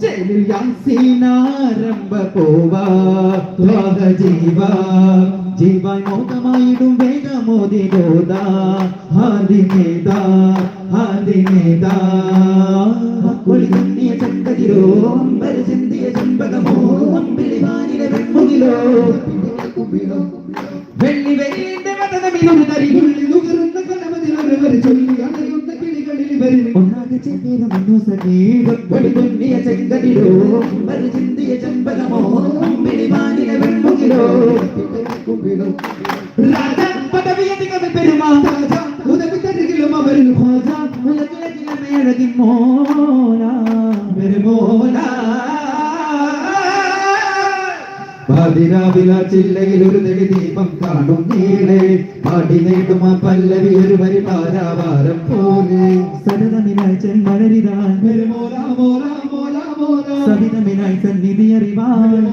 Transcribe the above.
ജയിലിൽ യാസീനാരംഭ പോവാ ജീവാൻ മോഹമായിടും വേഗമോദി ഗോദാ ഹാദിനേദാ കുളിതന്നിയ ചന്തതിരോ അമ്പര ചിന്തിയ ചെമ്പകമോ അമ്പിളിവാനിലെ വെൺമുകിലോ വെള്ളി വെയിലിന്റെ മതനമിലൊരു തരികുള്ളി നുകരുന്ന കനമതിലൊരുവർ ചൊല്ലി അണയുന്ന കിളികളിൽ ഇവരിൽ ഒന്നാകെ ചെന്നീരം മണ്ണു സജീവം വെളിതുന്നിയ ചെങ്കതിരോ അമ്പര ചിന്തിയ ചെമ്പകമോ അമ്പിളിവാനിലെ വെൺമുകിലോ രാജ പദവിയധികം പെരുമാ രാജ ഉദവി തരികിലും അവരിൽ ഖോജ ഉലകിലകില മേഴകിൻ മോന പെരുമോന പാതിരാവില ചില്ലയിൽ ഒരു നെടി ദീപം കാണും നീളെ പാടി നേടും ആ പല്ലവി ഒരു വരി പാരാവാരം പോലെ സരതമിനായി ചെന്മലരിതാൻ സവിതമിനായി സന്നിധി അറിവാൻ